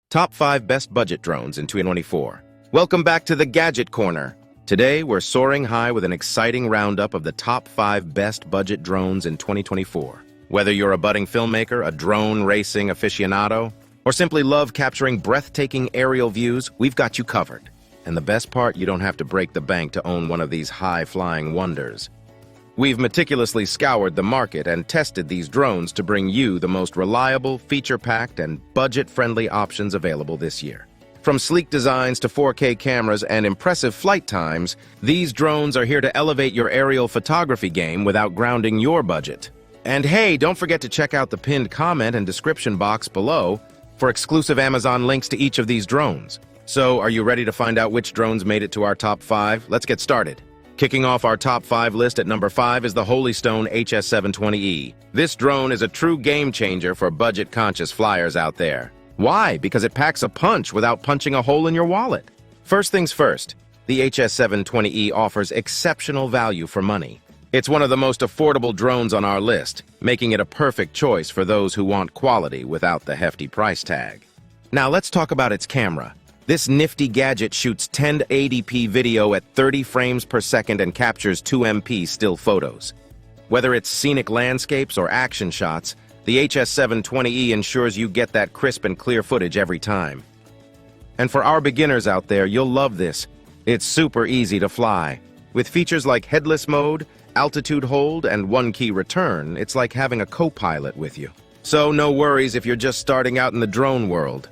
Top 5 Best Budget Drones in 2024. Welcome back to the Gadget Corner. Today, we're soaring high with an exciting roundup of the top 5 best budget drones in 2024. Whether you're a budding filmmaker, a drone racing aficionado, or simply love capturing breathtaking aerial views, we've got you covered. And the best part, you don't have to break the bank to own one of these high-flying wonders. We've meticulously scoured the market and tested these drones to bring you the most reliable, feature-packed, and budget-friendly options available this year. From sleek designs to 4K cameras and impressive flight times, these drones are here to elevate your aerial photography game without grounding your budget. And hey, don't forget to check out the pinned comment and description box below for exclusive Amazon links to each of these drones. So, are you ready to find out which drones made it to our top 5? Let's get started. Kicking off our top 5 list at number 5 is the Holy Stone HS720E. This drone is a true game changer for budget-conscious flyers out there. Why? Because it packs a punch without punching a hole in your wallet. First things first, the HS720E offers exceptional value for money. It's one of the most affordable drones on our list, making it a perfect choice for those who want quality without the hefty price tag. Now let's talk about its camera. This nifty gadget shoots 1080p video at 30 frames per second and captures 2MP still photos. Whether it's scenic landscapes or action shots, the HS720E ensures you get that crisp and clear footage every time. And for our beginners out there, you'll love this. It's super easy to fly. With features like headless mode, altitude hold, and one-key return, it's like having a co-pilot with you. So no worries if you're just starting out in the drone world.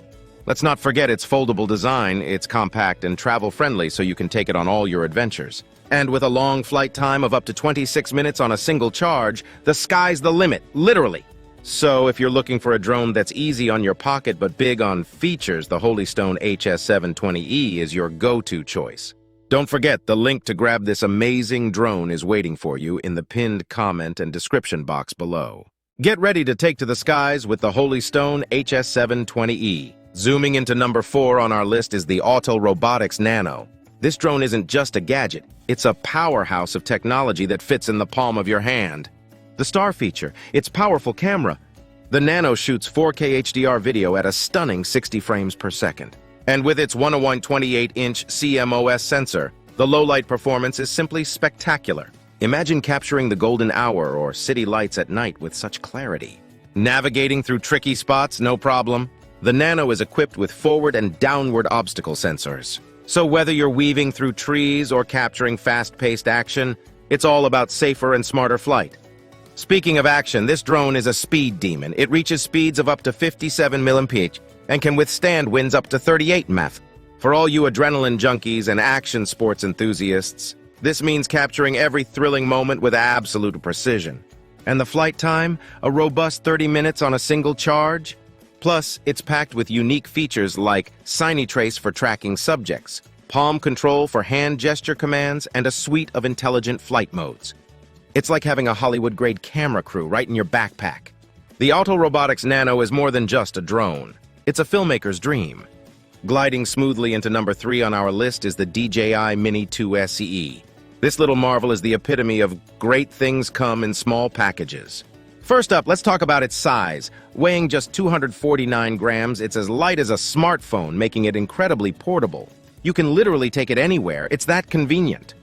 Let's not forget its foldable design. It's compact and travel-friendly, so you can take it on all your adventures. And with a long flight time of up to 26 minutes on a single charge, the sky's the limit, literally. So if you're looking for a drone that's easy on your pocket but big on features, the Holy Stone HS720E is your go-to choice. Don't forget, the link to grab this amazing drone is waiting for you in the pinned comment and description box below. Get ready to take to the skies with the Holy Stone HS720E. Zooming into number 4 on our list is the Autel Robotics Nano. This drone isn't just a gadget, it's a powerhouse of technology that fits in the palm of your hand. The star feature, its powerful camera. The Nano shoots 4K HDR video at a stunning 60 frames per second. And with its 101/28-inch CMOS sensor, the low-light performance is simply spectacular. Imagine capturing the golden hour or city lights at night with such clarity. Navigating through tricky spots, no problem. The Nano is equipped with forward and downward obstacle sensors. So whether you're weaving through trees or capturing fast-paced action, it's all about safer and smarter flight. Speaking of action, this drone is a speed demon. It reaches speeds of up to 57 mph and can withstand winds up to 38 mph. For all you adrenaline junkies and action sports enthusiasts, this means capturing every thrilling moment with absolute precision. And the flight time? A robust 30 minutes on a single charge? Plus, it's packed with unique features like Shiny Trace for tracking subjects, palm control for hand gesture commands, and a suite of intelligent flight modes. It's like having a Hollywood-grade camera crew right in your backpack. The Autel Robotics Nano is more than just a drone. It's a filmmaker's dream. Gliding smoothly into number 3 on our list is the DJI Mini 2 SE. This little marvel is the epitome of great things come in small packages. First up, let's talk about its size. Weighing just 249 grams, it's as light as a smartphone, making it incredibly portable. You can literally take it anywhere. It's that convenient.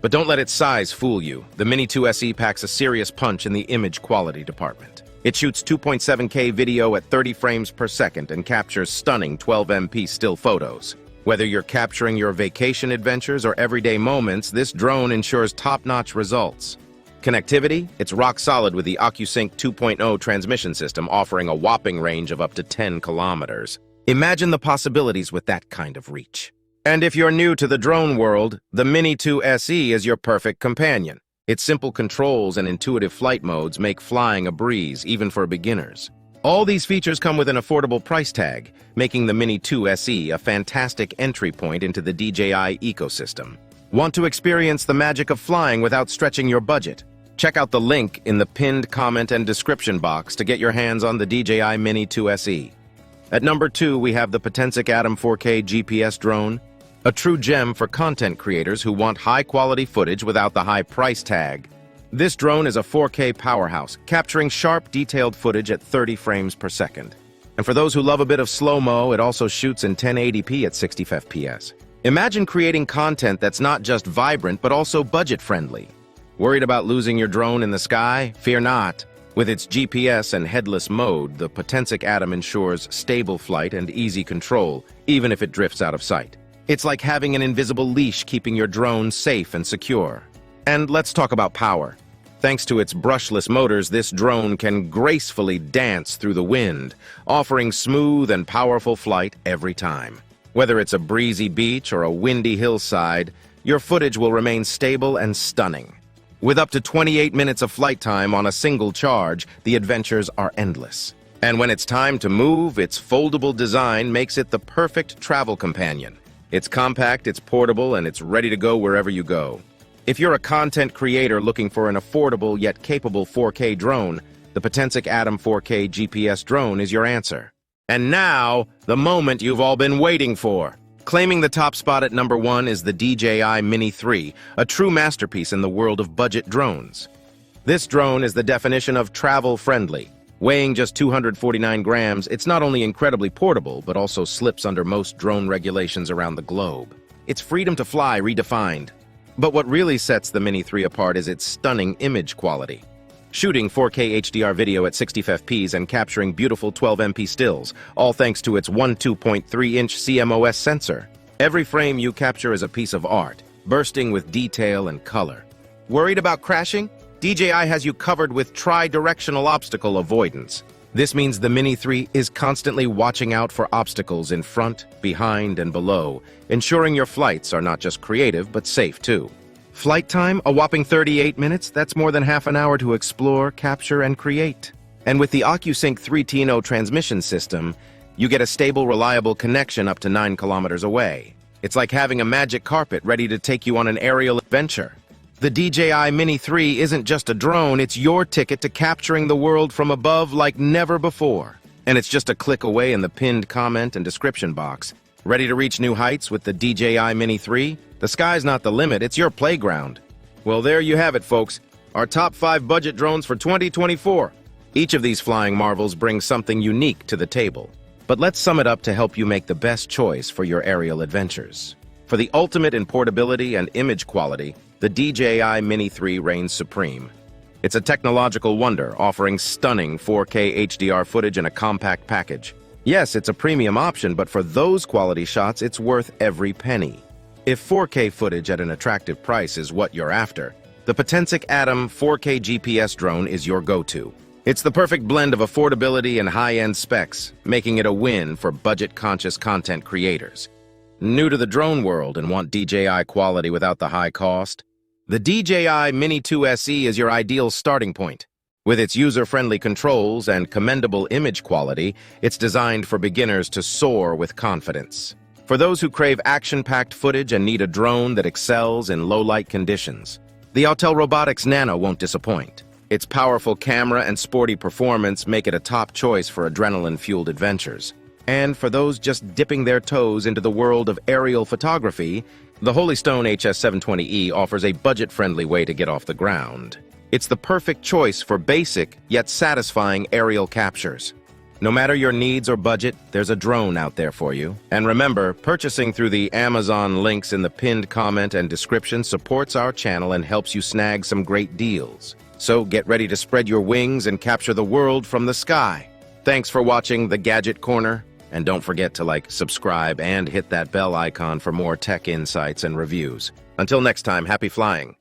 But don't let its size fool you. The Mini 2 SE packs a serious punch in the image quality department. It shoots 2.7K video at 30 frames per second and captures stunning 12MP still photos. Whether you're capturing your vacation adventures or everyday moments, this drone ensures top-notch results. Connectivity? It's rock solid with the OcuSync 2.0 transmission system, offering a whopping range of up to 10 kilometers. Imagine the possibilities with that kind of reach. And if you're new to the drone world, the Mini 2 SE is your perfect companion. Its simple controls and intuitive flight modes make flying a breeze, even for beginners. All these features come with an affordable price tag, making the Mini 2 SE a fantastic entry point into the DJI ecosystem. Want to experience the magic of flying without stretching your budget? Check out the link in the pinned comment and description box to get your hands on the DJI Mini 2 SE. At number 2, we have the Potensic Atom 4K GPS drone, a true gem for content creators who want high-quality footage without the high price tag. This drone is a 4K powerhouse, capturing sharp, detailed footage at 30 frames per second. And for those who love a bit of slow-mo, it also shoots in 1080p at 60 FPS. Imagine creating content that's not just vibrant, but also budget-friendly. Worried about losing your drone in the sky? Fear not. With its GPS and headless mode, the Potensic Atom ensures stable flight and easy control, even if it drifts out of sight. It's like having an invisible leash keeping your drone safe and secure. And let's talk about power. Thanks to its brushless motors, this drone can gracefully dance through the wind, offering smooth and powerful flight every time. Whether it's a breezy beach or a windy hillside, your footage will remain stable and stunning. With up to 28 minutes of flight time on a single charge, the adventures are endless. And when it's time to move, its foldable design makes it the perfect travel companion. It's compact, it's portable, and it's ready to go wherever you go. If you're a content creator looking for an affordable yet capable 4K drone, the Potensic Atom 4K GPS drone is your answer. And now, the moment you've all been waiting for. Claiming the top spot at number 1 is the DJI Mini 3, a true masterpiece in the world of budget drones. This drone is the definition of travel-friendly. Weighing just 249 grams, it's not only incredibly portable, but also slips under most drone regulations around the globe. It's freedom to fly redefined. But what really sets the Mini 3 apart is its stunning image quality. Shooting 4K HDR video at 60 FPS and capturing beautiful 12MP stills, all thanks to its 2.3-inch CMOS sensor. Every frame you capture is a piece of art, bursting with detail and color. Worried about crashing? DJI has you covered with tri-directional obstacle avoidance. This means the Mini 3 is constantly watching out for obstacles in front, behind, and below, ensuring your flights are not just creative, but safe too. Flight time, a whopping 38 minutes, that's more than half an hour to explore, capture, and create. And with the OcuSync 3.0 transmission system, you get a stable, reliable connection up to 9 kilometers away. It's like having a magic carpet ready to take you on an aerial adventure. The DJI Mini 3 isn't just a drone, it's your ticket to capturing the world from above like never before. And it's just a click away in the pinned comment and description box. Ready to reach new heights with the DJI Mini 3? The sky's not the limit, it's your playground. Well, there you have it, folks. Our top 5 budget drones for 2024. Each of these flying marvels brings something unique to the table. But let's sum it up to help you make the best choice for your aerial adventures. For the ultimate in portability and image quality, the DJI Mini 3 reigns supreme. It's a technological wonder, offering stunning 4K HDR footage in a compact package. Yes, it's a premium option, but for those quality shots, it's worth every penny. If 4K footage at an attractive price is what you're after, the Potensic Atom 4K GPS drone is your go-to. It's the perfect blend of affordability and high-end specs, making it a win for budget-conscious content creators. New to the drone world and want DJI quality without the high cost? The DJI Mini 2 SE is your ideal starting point. With its user-friendly controls and commendable image quality, it's designed for beginners to soar with confidence. For those who crave action-packed footage and need a drone that excels in low-light conditions, the Autel Robotics Nano won't disappoint. Its powerful camera and sporty performance make it a top choice for adrenaline-fueled adventures. And for those just dipping their toes into the world of aerial photography, the Holystone HS720E offers a budget-friendly way to get off the ground. It's the perfect choice for basic, yet satisfying aerial captures. No matter your needs or budget, there's a drone out there for you. And remember, purchasing through the Amazon links in the pinned comment and description supports our channel and helps you snag some great deals. So get ready to spread your wings and capture the world from the sky. Thanks for watching The Gadget Corner. And don't forget to subscribe, and hit that bell icon for more tech insights and reviews. Until next time, happy flying.